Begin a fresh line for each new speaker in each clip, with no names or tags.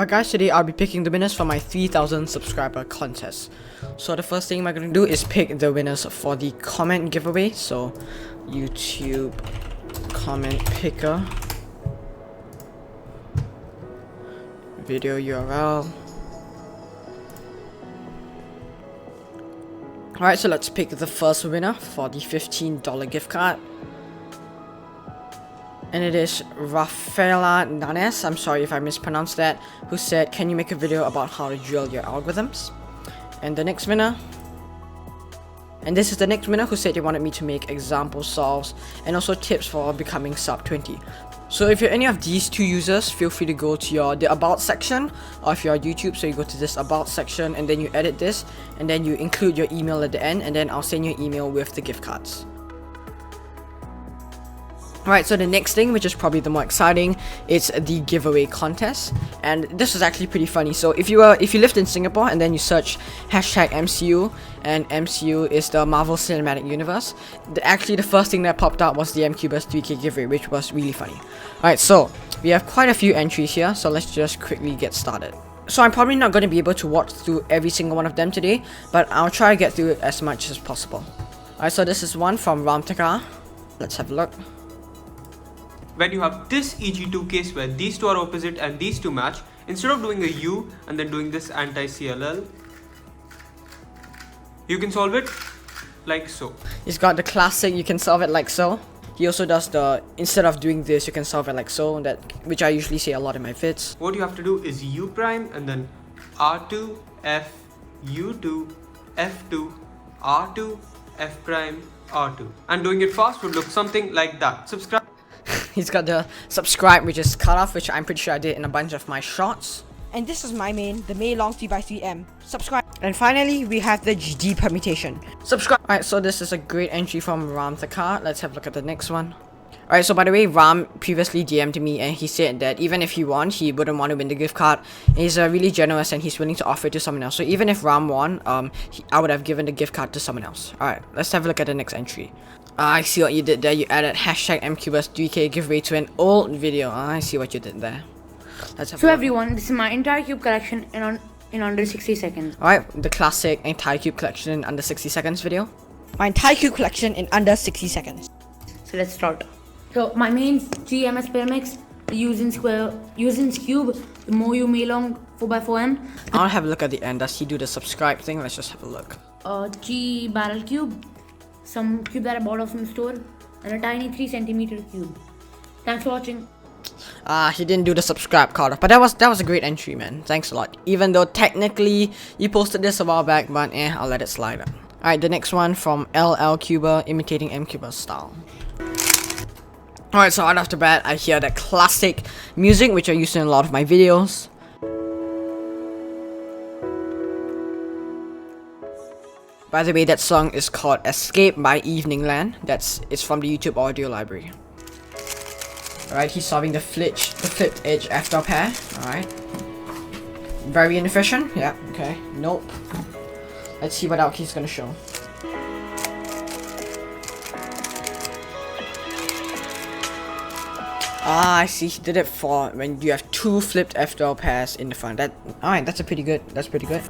Guys, today I'll be picking the winners for my 3000 subscriber contest. So the first thing I'm going to do is pick the winners for the comment giveaway. So YouTube comment picker, video URL. Alright, so let's pick the first winner for the $15 gift card. And it is Rafaela Nanes, I'm sorry if I mispronounced that, who said, can you make a video about how to drill your algorithms? And the next winner, and this is the next winner who said they wanted me to make example solves and also tips for becoming sub 20. So if you're any of these two users, feel free to go to the about section of your YouTube. So you go to this about section and then you edit this and then you include your email at the end, and then I'll send you an email with the gift cards. Alright, so the next thing, which is probably the more exciting, is the giveaway contest. And this was actually pretty funny. So if you lived in Singapore and then you search hashtag MCU, and MCU is the Marvel Cinematic Universe, actually the first thing that popped up was the MCubers 3K giveaway, which was really funny. Alright, so we have quite a few entries here, so let's just quickly get started. So I'm probably not going to be able to watch through every single one of them today, but I'll try to get through it as much as possible. Alright, so this is one from Ramtakar. Let's have a look.
When you have this EG2 case where these two are opposite and these two match, instead of doing a U and then doing this anti-CLL, you can solve it like so.
He's got the classic, you can solve it like so. He also does the, instead of doing this, you can solve it like so, which I usually say a lot in my vids.
What you have to do is U prime and then R2, F, U2, F2, R2, F prime, R2. And doing it fast would look something like that. Subscribe.
He's got the subscribe, which is cut off, which I'm pretty sure I did in a bunch of my shots.
And this is my main, the Mei Long 3x3M. Subscribe.
And finally, we have the GD permutation. Subscribe. Alright, so this is a great entry from Ram Thakar. Let's have a look at the next one. Alright, so by the way, Ram previously DM'd me and he said that even if he won, he wouldn't want to win the gift card. He's really generous and he's willing to offer it to someone else. So even if Ram won, I would have given the gift card to someone else. Alright, let's have a look at the next entry. I see what you did there. You added hashtag MCubers 3K giveaway to an old video. I see what you did there. Let's have
so everyone, this is my entire cube collection in under 60 seconds.
Alright, the classic entire cube collection in under 60 seconds video.
My entire cube collection in under 60 seconds.
So let's start. So my main GMS Pyramix, the Usin's cube, the Moyu Mei Long 4x4M.
I'll have a look at the end. Does he do the subscribe thing? Let's just have a look.
G barrel cube, some cube that I bought off from the store, and a tiny 3cm cube. Thanks for watching.
He didn't do the subscribe card, but that was a great entry, man. Thanks a lot. Even though technically you posted this a while back, but I'll let it slide. Alright, the next one from LL Cuber, imitating MCuber's style. Alright, so right off the bat, I hear that classic music, which I use in a lot of my videos. By the way, that song is called Escape by Eveningland. It's from the YouTube audio library. Alright, he's solving the flipped edge after pair. Alright. Very inefficient. Yeah, okay. Nope. Let's see what else he's gonna show. I see. He did it for when you have two flipped F12 pairs in the front. Alright, that's pretty good.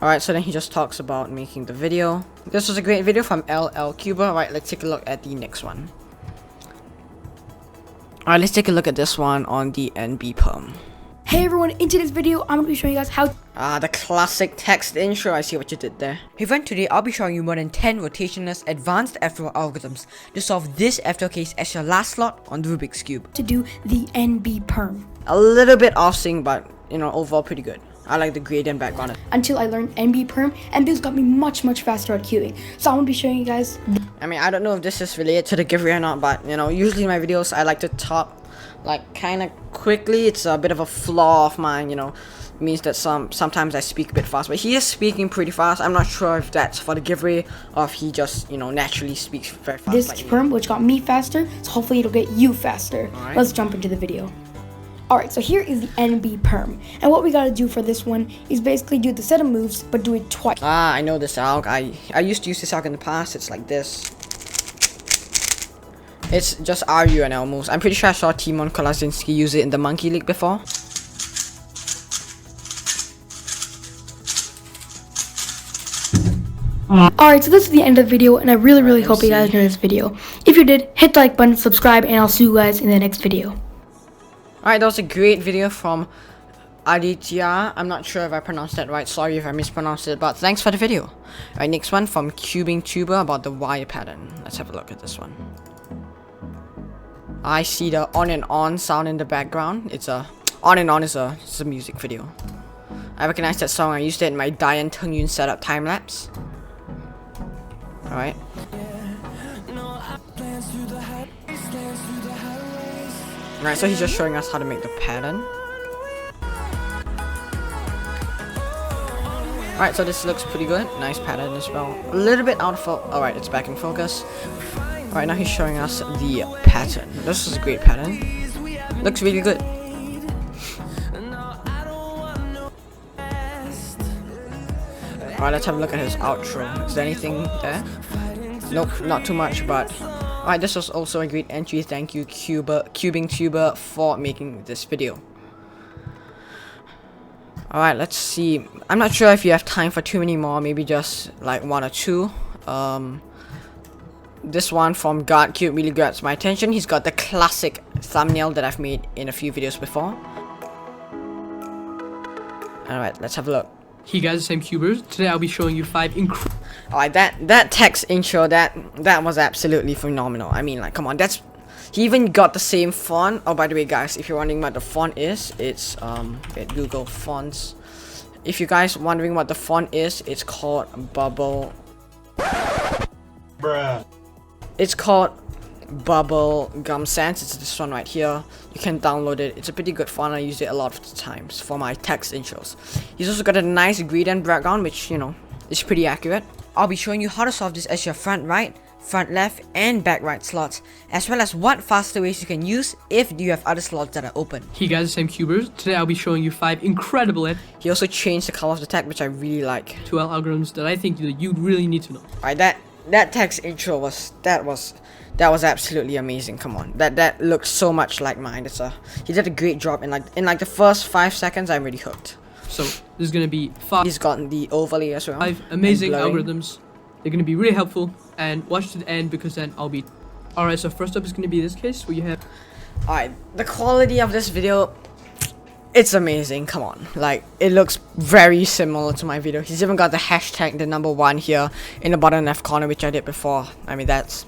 Alright, so then he just talks about making the video. This was a great video from LL Cuber. Alright, let's take a look at the next one. Alright, let's take a look at this one on the NB perm.
Hey everyone, in today's video, I'm going to be showing you guys how...
the classic text intro. I see what you did there. Hey friend, today I'll be showing you more than 10 rotationless advanced F12 algorithms to solve this F12 case as your last slot on the Rubik's Cube.
to do the NB perm.
A little bit off sync, but overall pretty good. I like the gradient background.
Until I learned NB perm, and this got me much faster at queuing. So I'm going to be showing you guys...
I mean, I don't know if this is related to the giveaway or not, but usually in my videos I like to talk like kind of quickly. It's a bit of a flaw of mine, it means that sometimes I speak a bit fast, but he is speaking pretty fast. I'm not sure if that's for the giveaway or if he just naturally speaks very fast.
This perm, which got me faster, so hopefully it'll get you faster.
Alright.
Let's jump into the video. Alright, so here is the NB perm, and what we gotta do for this one is basically do the set of moves, but do it twice.
I know this alg. I used to use this alg in the past. It's like this. It's just RUNL moves. I'm pretty sure I saw Timon Kolazinski use it in the Monkey League before.
Alright, so this is the end of the video, and I really hope you guys enjoyed this video. If you did, hit the like button, subscribe, and I'll see you guys in the next video.
Alright, that was a great video from Arcadia. I'm not sure if I pronounced that right. Sorry if I mispronounced it, but thanks for the video. Alright, next one from CubingTuber about the wire pattern. Let's have a look at this one. I see the on and on sound in the background. It's a on and on is a music video. I recognize that song. I used it in my Dian Tengyun setup time lapse. Alright. Alright, so he's just showing us how to make the pattern. Alright, so this looks pretty good. Nice pattern as well. A little bit out of focus. Alright, it's back in focus. Alright, now he's showing us the pattern. This is a great pattern. Looks really good. Alright, let's have a look at his outro. Is there anything there? Nope, not too much, but... Alright, this was also a great entry. Thank you, CubingTuber, for making this video. Alright, let's see. I'm not sure if you have time for too many more. Maybe just like one or two. This one from GodCube really grabs my attention. He's got the classic thumbnail that I've made in a few videos before. Alright, let's have a look.
Hey guys, I'm Cubers. Today I'll be showing you 5 incredible.
Alright, that text intro, that was absolutely phenomenal. I mean, like, come on, that's... He even got the same font. Oh, by the way, guys, if you're wondering what the font is, it's at Google Fonts. If you guys wondering what the font is, it's called Bubble.
Bruh.
It's called Bubble Gum Sans. It's this one right here. You can download it. It's a pretty good font. I use it a lot of times for my text intros. He's also got a nice gradient background, which, you know, is pretty accurate. I'll be showing you how to solve this as your front right, front left, and back right slots, as well as what faster ways you can use if you have other slots that are open.
Hey guys, I'm Cubers. Today I'll be showing you 5 incredible
He also changed the color of the tag, which I really like.
SQL algorithms that I think you really need to know.
Alright, that text intro was absolutely amazing. Come on, that looks so much like mine. He did a great job in like the first 5 seconds. I'm really hooked.
So this is gonna be 5.
He's gotten the overlay as well.
5 amazing algorithms. They're gonna be really helpful, and watch to the end because then I'll be. Alright, so first up is gonna be this case where you have.
Alright, the quality of this video, it's amazing. Come on, like, it looks very similar to my video. He's even got the hashtag, the #1 here in the bottom left corner, which I did before. I mean, this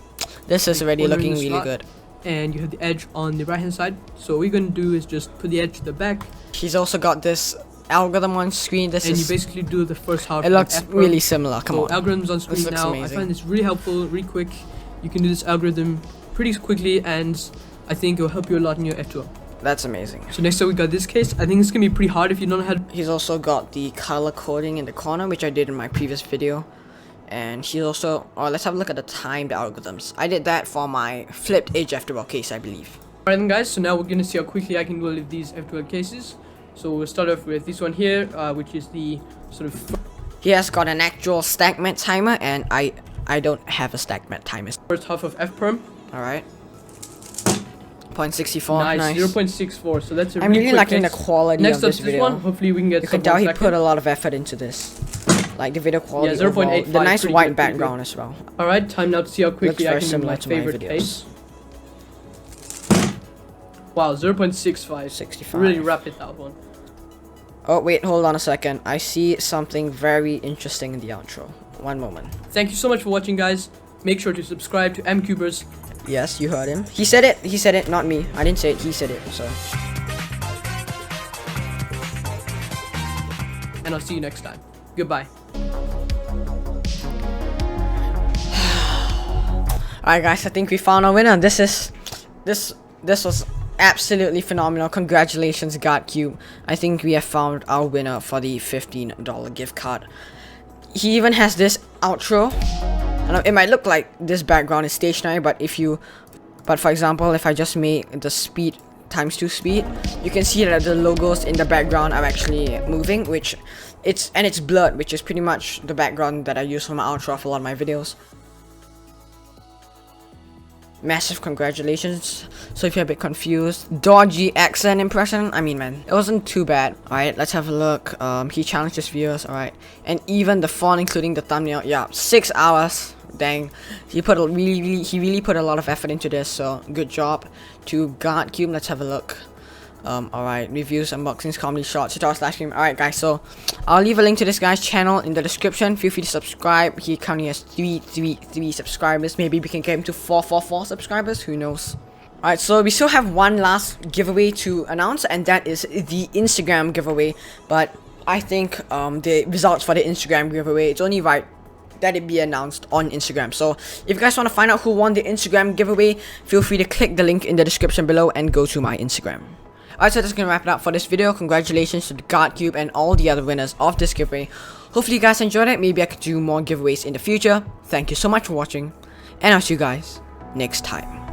is already looking really good.
And you have the edge on the right hand side. So what you're gonna do is just put the edge to the back.
He's also got this algorithm on screen.
You basically do the first half.
It looks really similar. Come on.
Algorithms on screen now. Amazing. I find this really helpful, really quick. You can do this algorithm pretty quickly, and I think it will help you a lot in your F2.
That's amazing.
So next up we got this case. I think it's gonna be pretty hard if you don't know how to.
He's also got the color coding in the corner, which I did in my previous video. And he's also, let's have a look at the timed algorithms. I did that for my flipped edge F12 case, I believe.
Alright then guys, so now we're gonna see how quickly I can do these F12 cases. So we'll start off with this one here, which is the sort of.
He has got an actual stack mat timer, and I don't have a stack mat timer.
First half of F-perm.
Alright. 0.64.
Nice. 0.64. So that's a
I'm really liking the
case.
quality
Next
of this
up,
video.
One. Hopefully we can get.
You can tell he put a lot of effort into this. Like the video quality.
Yeah, 0.85.
The nice white background as well.
Alright, time now to see how quickly I can do my favorite case. Wow, 0.65.
65.
Really rapid that one.
Oh wait, hold on a second. I see something very interesting in the outro. One moment.
Thank you so much for watching, guys. Make sure to subscribe to MCubers.
Yes, you heard him. He said it. He said it, not me. I didn't say it. He said it. So.
And I'll see you next time. Goodbye.
Alright guys, I think we found our winner. This was absolutely phenomenal. Congratulations, GodCube. I think we have found our winner for the $15 gift card. He even has this outro. I know it might look like this background is stationary, but for example, if I just make the speed ×2 speed, you can see that the logos in the background are actually moving, which it's blurred, which is pretty much the background that I use for my outro for a lot of my videos. massive congratulations. So if you're a bit confused, dodgy accent impression, I mean, man, it wasn't too bad. Alright, let's have a look. He challenged his viewers, alright, and even the font, including the thumbnail, yeah, 6 hours. Dang, he really put a lot of effort into this, so good job to GodCube. Let's have a look. Alright, reviews, unboxings, comedy, shorts, tutorials, live stream. Alright guys, so I'll leave a link to this guy's channel in the description. Feel free to subscribe. He currently has 3 subscribers. Maybe we can get him to 444 subscribers, who knows. Alright, so we still have one last giveaway to announce, and that is the Instagram giveaway. But I think the results for the Instagram giveaway, it's only right that it be announced on Instagram. So if you guys want to find out who won the Instagram giveaway, feel free to click the link in the description below and go to my Instagram. Alright, so that's gonna wrap it up for this video. Congratulations to the GodCube and all the other winners of this giveaway. Hopefully you guys enjoyed it. Maybe I could do more giveaways in the future. Thank you so much for watching, and I'll see you guys next time.